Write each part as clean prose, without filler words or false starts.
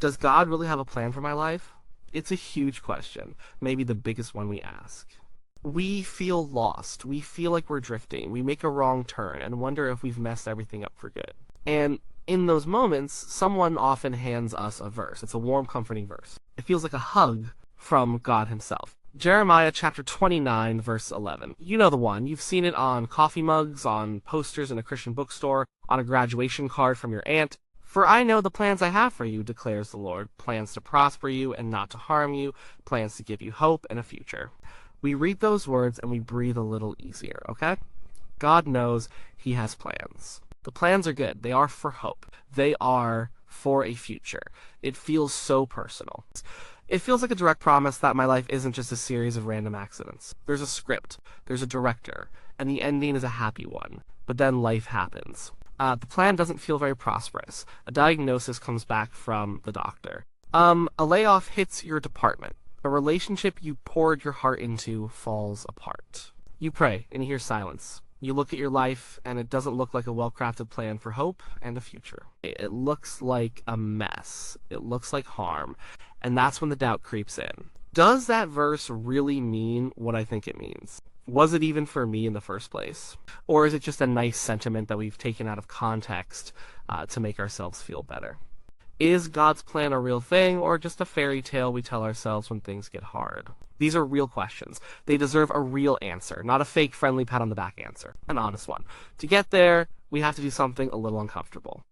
Does God really have a plan for my life? It's a huge question, maybe the biggest one we ask. We feel lost. We feel like we're drifting. We make a wrong turn and wonder if we've messed everything up for good. And in those moments, someone often hands us a verse. It's a warm, comforting verse. It feels like a hug from God himself. Jeremiah chapter 29, verse 11. You know the one. You've seen it on coffee mugs, on posters in a Christian bookstore, on a graduation card from your aunt. For I know the plans I have for you, declares the Lord, plans to prosper you and not to harm you, plans to give you hope and a future. We read those words and we breathe a little easier, okay? God knows he has plans. The plans are good. They are for hope. They are for a future. It feels so personal. It feels like a direct promise that my life isn't just a series of random accidents. There's a script, there's a director, and the ending is a happy one. But then life happens. The plan doesn't feel very prosperous. A diagnosis comes back from the doctor. A layoff hits your department. A relationship you poured your heart into falls apart. You pray, and you hear silence. You look at your life, and it doesn't look like a well-crafted plan for hope and a future. It looks like a mess. It looks like harm. And that's when the doubt creeps in. Does that verse really mean what I think it means? Was it even for me in the first place? Or is it just a nice sentiment that we've taken out of context to make ourselves feel better? Is God's plan a real thing, or just a fairy tale we tell ourselves when things get hard? These are real questions. They deserve a real answer, not a fake, friendly pat on the back answer. An honest one. To get there, we have to do something a little uncomfortable.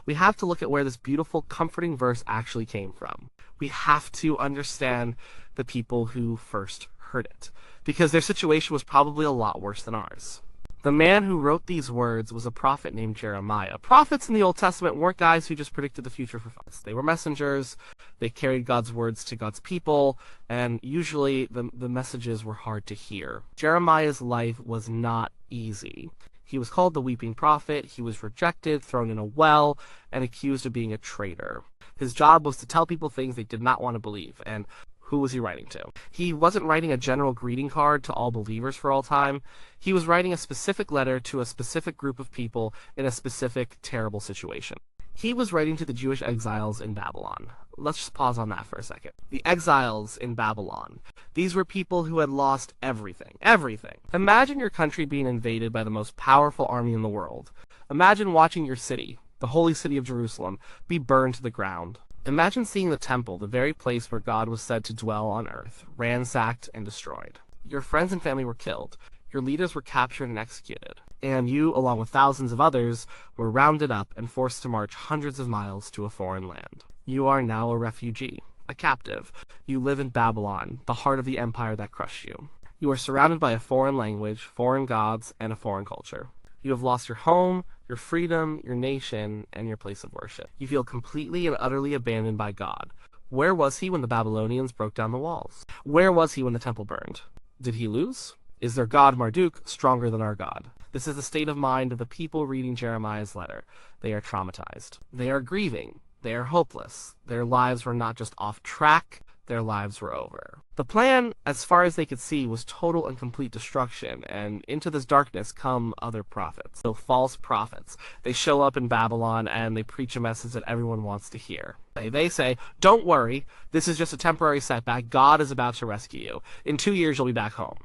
We have to look at where this beautiful, comforting verse actually came from. We have to understand the people who first heard it, because their situation was probably a lot worse than ours. The man who wrote these words was a prophet named Jeremiah. Prophets in the Old Testament weren't guys who just predicted the future for fun. They were messengers, they carried God's words to God's people, and usually the messages were hard to hear. Jeremiah's life was not easy. He was called the weeping prophet, he was rejected, thrown in a well, and accused of being a traitor. His job was to tell people things they did not want to believe, and who was he writing to? He wasn't writing a general greeting card to all believers for all time. He was writing a specific letter to a specific group of people in a specific terrible situation. He was writing to the Jewish exiles in Babylon. Let's just pause on that for a second. The exiles in Babylon. These were people who had lost everything. Everything. Imagine your country being invaded by the most powerful army in the world. Imagine watching your city, the holy city of Jerusalem, be burned to the ground. Imagine seeing the temple, the very place where God was said to dwell on earth, ransacked and destroyed. Your friends and family were killed. Your leaders were captured and executed. And you, along with thousands of others, were rounded up and forced to march hundreds of miles to a foreign land. You are now a refugee, a captive. You live in Babylon, the heart of the empire that crushed you. You are surrounded by a foreign language, foreign gods, and a foreign culture. You have lost your home, your freedom, your nation, and your place of worship. You feel completely and utterly abandoned by God. Where was he when the Babylonians broke down the walls? Where was he when the temple burned? Did he lose? Is their god Marduk stronger than our God? This is the state of mind of the people reading Jeremiah's letter. They are traumatized. They are grieving. They are hopeless. Their lives were not just off track, their lives were over. The plan, as far as they could see, was total and complete destruction, and into this darkness come other prophets. So false prophets. They show up in Babylon and they preach a message that everyone wants to hear. They say, don't worry, this is just a temporary setback. God is about to rescue you. In 2 years, you'll be back home.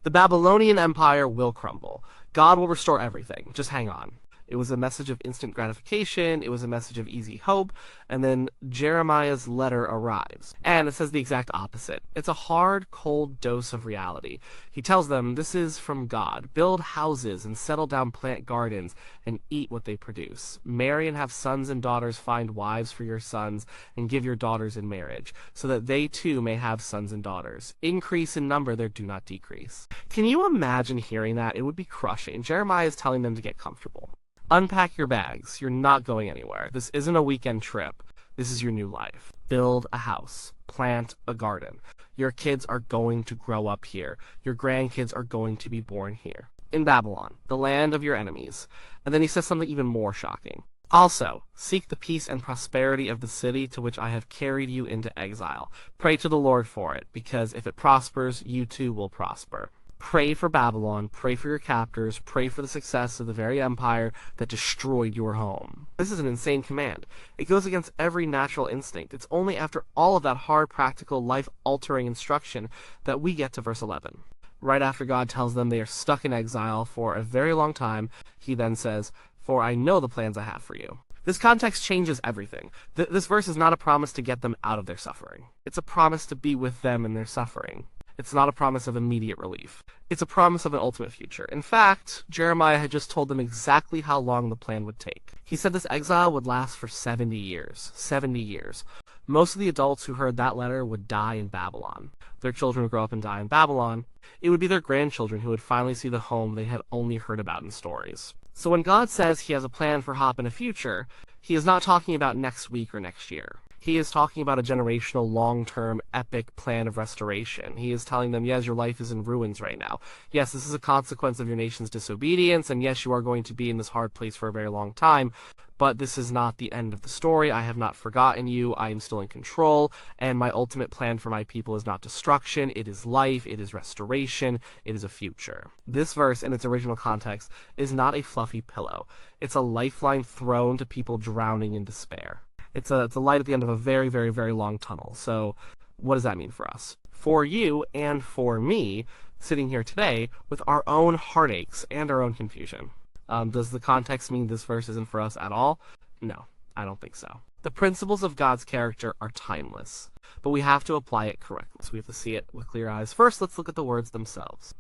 The Babylonian Empire will crumble. God will restore everything. Just hang on. It was a message of instant gratification, it was a message of easy hope, and then Jeremiah's letter arrives. And it says the exact opposite. It's a hard, cold dose of reality. He tells them, this is from God. Build houses and settle down, plant gardens, and eat what they produce. Marry and have sons and daughters, find wives for your sons, and give your daughters in marriage, so that they too may have sons and daughters. Increase in number, there do not decrease. Can you imagine hearing that? It would be crushing. Jeremiah is telling them to get comfortable. Unpack your bags. You're not going anywhere. This isn't a weekend trip. This is your new life. Build a house. Plant a garden. Your kids are going to grow up here. Your grandkids are going to be born here. In Babylon, the land of your enemies. And then he says something even more shocking. Also, seek the peace and prosperity of the city to which I have carried you into exile. Pray to the Lord for it, because if it prospers, you too will prosper. Pray for Babylon, pray for your captors, pray for the success of the very empire that destroyed your home. This is an insane command. It goes against every natural instinct. It's only after all of that hard, practical, life-altering instruction that we get to verse 11. Right after God tells them they are stuck in exile for a very long time, he then says, "For I know the plans I have for you." This context changes everything. This verse is not a promise to get them out of their suffering. It's a promise to be with them in their suffering. It's not a promise of immediate relief. It's a promise of an ultimate future. In fact, Jeremiah had just told them exactly how long the plan would take. He said this exile would last for 70 years. 70 years. Most of the adults who heard that letter would die in Babylon. Their children would grow up and die in Babylon. It would be their grandchildren who would finally see the home they had only heard about in stories. So when God says he has a plan for Hop in the future, he is not talking about next week or next year. He is talking about a generational, long-term, epic plan of restoration. He is telling them, yes, your life is in ruins right now. Yes, this is a consequence of your nation's disobedience, and yes, you are going to be in this hard place for a very long time, but this is not the end of the story. I have not forgotten you. I am still in control, and my ultimate plan for my people is not destruction. It is life. It is restoration. It is a future. This verse, in its original context, is not a fluffy pillow. It's a lifeline thrown to people drowning in despair. It's a light at the end of a very, very, very long tunnel. So what does that mean for us? For you and for me, sitting here today with our own heartaches and our own confusion. Does the context mean this verse isn't for us at all? No, I don't think so. The principles of God's character are timeless, but we have to apply it correctly. So we have to see it with clear eyes. First, let's look at the words themselves.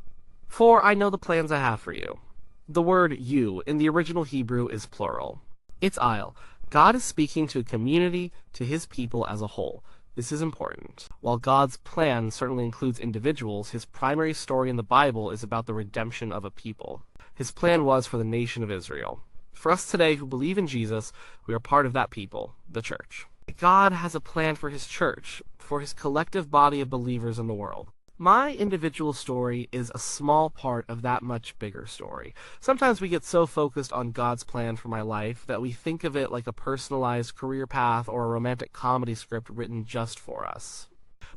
For I know the plans I have for you. The word you in the original Hebrew is plural. It's isle. God is speaking to a community, to his people as a whole. This is important. While God's plan certainly includes individuals, his primary story in the Bible is about the redemption of a people. His plan was for the nation of Israel. For us today who believe in Jesus, we are part of that people, the church. God has a plan for his church, for his collective body of believers in the world. My individual story is a small part of that much bigger story. Sometimes we get so focused on God's plan for my life that we think of it like a personalized career path or a romantic comedy script written just for us.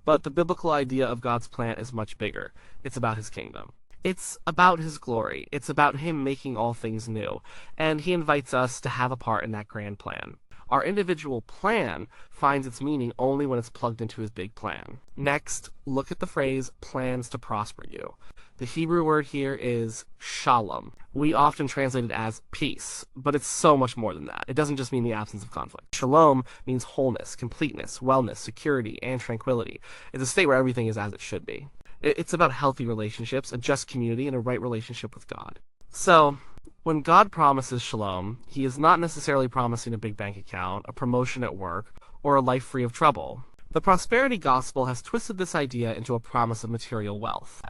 But the biblical idea of God's plan is much bigger. It's about his kingdom. It's about his glory. It's about him making all things new. And he invites us to have a part in that grand plan. Our individual plan finds its meaning only when it's plugged into his big plan. Next, look at the phrase, plans to prosper you. The Hebrew word here is shalom. We often translate it as peace, but it's so much more than that. It doesn't just mean the absence of conflict. Shalom means wholeness, completeness, wellness, security, and tranquility. It's a state where everything is as it should be. It's about healthy relationships, a just community, and a right relationship with God. So, when God promises shalom, he is not necessarily promising a big bank account, a promotion at work, or a life free of trouble. The prosperity gospel has twisted this idea into a promise of material wealth.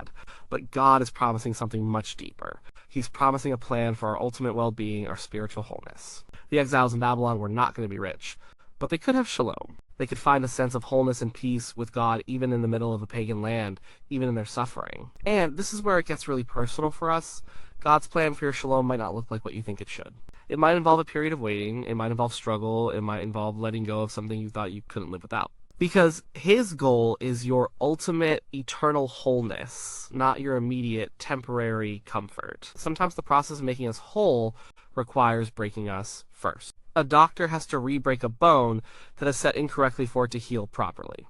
But God is promising something much deeper. He's promising a plan for our ultimate well-being, our spiritual wholeness. The exiles in Babylon were not going to be rich, but they could have shalom. They could find a sense of wholeness and peace with God even in the middle of a pagan land, even in their suffering. And this is where it gets really personal for us. God's plan for your shalom might not look like what you think it should. It might involve a period of waiting, it might involve struggle, it might involve letting go of something you thought you couldn't live without. Because his goal is your ultimate eternal wholeness, not your immediate temporary comfort. Sometimes the process of making us whole requires breaking us first. A doctor has to re-break a bone that is set incorrectly for it to heal properly.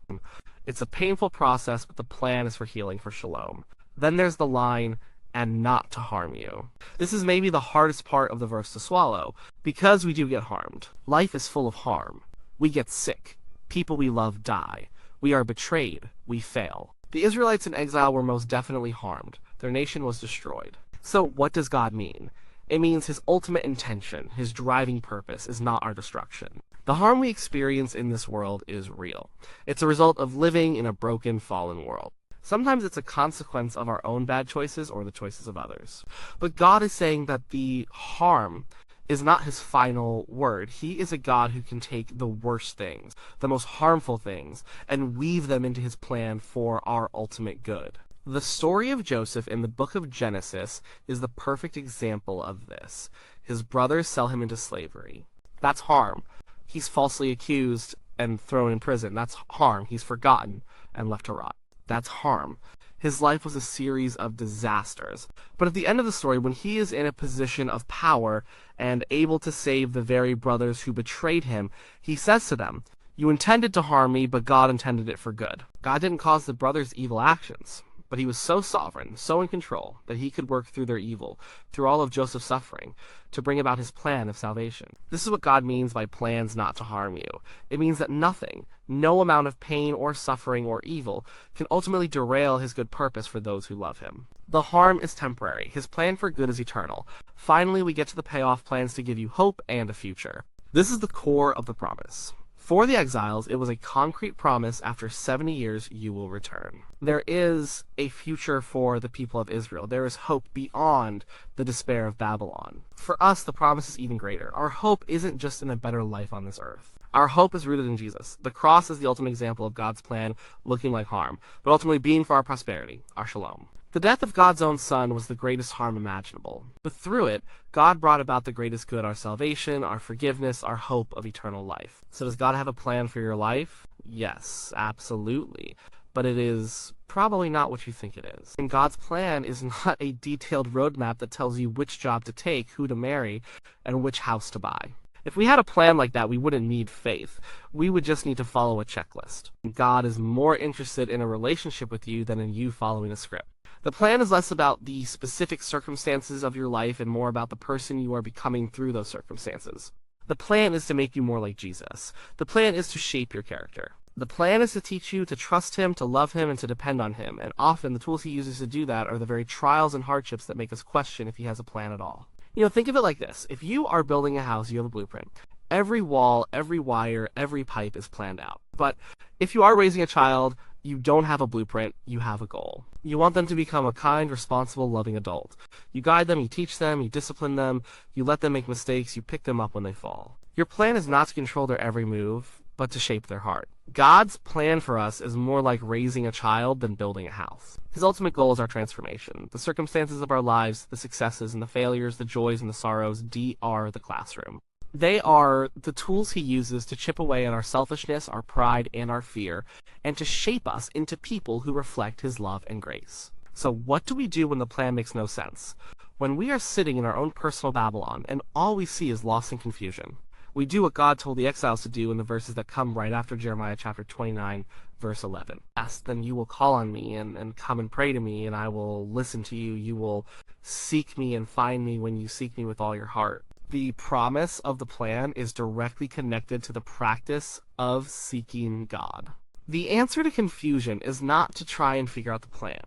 It's a painful process, but the plan is for healing, for shalom. Then there's the line, and not to harm you. This is maybe the hardest part of the verse to swallow, because we do get harmed. Life is full of harm. We get sick. People we love die. We are betrayed. We fail. The Israelites in exile were most definitely harmed. Their nation was destroyed. So what does God mean? It means his ultimate intention, his driving purpose, is not our destruction. The harm we experience in this world is real. It's a result of living in a broken, fallen world. Sometimes it's a consequence of our own bad choices or the choices of others. But God is saying that the harm is not his final word. He is a God who can take the worst things, the most harmful things, and weave them into his plan for our ultimate good. The story of Joseph in the book of Genesis is the perfect example of this. His brothers sell him into slavery. That's harm. He's falsely accused and thrown in prison. That's harm. He's forgotten and left to rot. That's harm. His life was a series of disasters. But at the end of the story, when he is in a position of power and able to save the very brothers who betrayed him, he says to them, "You intended to harm me, but God intended it for good." God didn't cause the brothers' evil actions, but he was so sovereign, so in control, that he could work through their evil, through all of Joseph's suffering, to bring about his plan of salvation. This is what God means by plans not to harm you. It means that nothing, no amount of pain or suffering or evil, can ultimately derail his good purpose for those who love him. The harm is temporary. His plan for good is eternal. Finally, we get to the payoff plans to give you hope and a future. This is the core of the promise. For the exiles, it was a concrete promise: after 70 years, you will return. There is a future for the people of Israel. There is hope beyond the despair of Babylon. For us, the promise is even greater. Our hope isn't just in a better life on this earth. Our hope is rooted in Jesus. The cross is the ultimate example of God's plan looking like harm, but ultimately being for our prosperity, our shalom. The death of God's own Son was the greatest harm imaginable, but through it, God brought about the greatest good: our salvation, our forgiveness, our hope of eternal life. So does God have a plan for your life? Yes, absolutely. But it is probably not what you think it is. And God's plan is not a detailed roadmap that tells you which job to take, who to marry, and which house to buy. If we had a plan like that, we wouldn't need faith. We would just need to follow a checklist. God is more interested in a relationship with you than in you following a script. The plan is less about the specific circumstances of your life and more about the person you are becoming through those circumstances. The plan is to make you more like Jesus. The plan is to shape your character. The plan is to teach you to trust him, to love him, and to depend on him. And often the tools he uses to do that are the very trials and hardships that make us question if he has a plan at all. Think of it like this. If you are building a house, you have a blueprint. Every wall, every wire, every pipe is planned out. But if you are raising a child, you don't have a blueprint, you have a goal. You want them to become a kind, responsible, loving adult. You guide them, you teach them, you discipline them, you let them make mistakes, you pick them up when they fall. Your plan is not to control their every move, but to shape their heart. God's plan for us is more like raising a child than building a house. His ultimate goal is our transformation. The circumstances of our lives, the successes and the failures, the joys and the sorrows, are the classroom. They are the tools he uses to chip away at our selfishness, our pride, and our fear, and to shape us into people who reflect his love and grace. So what do we do when the plan makes no sense? When we are sitting in our own personal Babylon, and all we see is loss and confusion, we do what God told the exiles to do in the verses that come right after Jeremiah chapter 29, verse 11. Yes, then you will call on me and come and pray to me, and I will listen to you. You will seek me and find me when you seek me with all your heart. The promise of the plan is directly connected to the practice of seeking God. The answer to confusion is not to try and figure out the plan.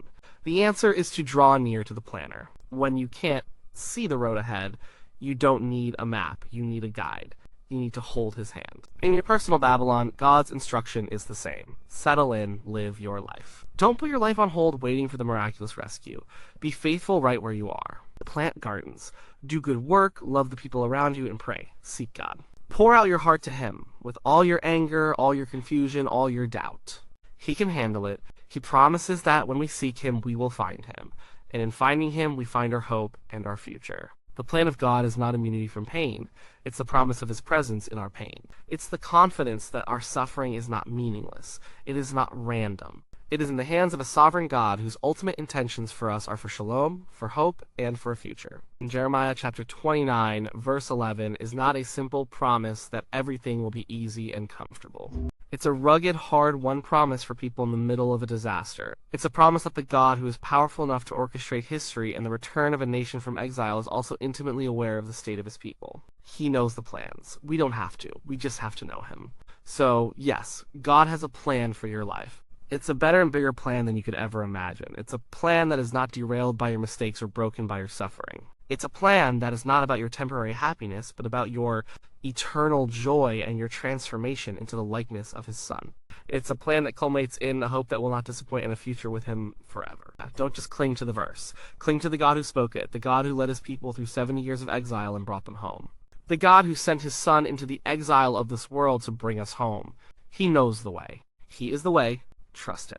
The answer is to draw near to the planner. When you can't see the road ahead, you don't need a map, you need a guide. You need to hold his hand. In your personal Babylon, God's instruction is the same. Settle in, live your life. Don't put your life on hold waiting for the miraculous rescue. Be faithful right where you are. Plant gardens. Do good work, love the people around you, and pray. Seek God. Pour out your heart to him with all your anger, all your confusion, all your doubt. He can handle it. He promises that when we seek him, we will find him. And in finding him, we find our hope and our future. The plan of God is not immunity from pain. It's the promise of his presence in our pain. It's the confidence that our suffering is not meaningless. It is not random. It is in the hands of a sovereign God whose ultimate intentions for us are for shalom, for hope, and for a future. In Jeremiah chapter 29, verse 11, is not a simple promise that everything will be easy and comfortable. It's a rugged, hard-won promise for people in the middle of a disaster. It's a promise that the God who is powerful enough to orchestrate history and the return of a nation from exile is also intimately aware of the state of his people. He knows the plans. We don't have to. We just have to know him. So, yes, God has a plan for your life. It's a better and bigger plan than you could ever imagine. It's a plan that is not derailed by your mistakes or broken by your suffering. It's a plan that is not about your temporary happiness, but about your eternal joy and your transformation into the likeness of his Son. It's a plan that culminates in a hope that will not disappoint and a future with him forever. Don't just cling to the verse. Cling to the God who spoke it, the God who led his people through 70 years of exile and brought them home. The God who sent his Son into the exile of this world to bring us home. He knows the way. He is the way. Trust him.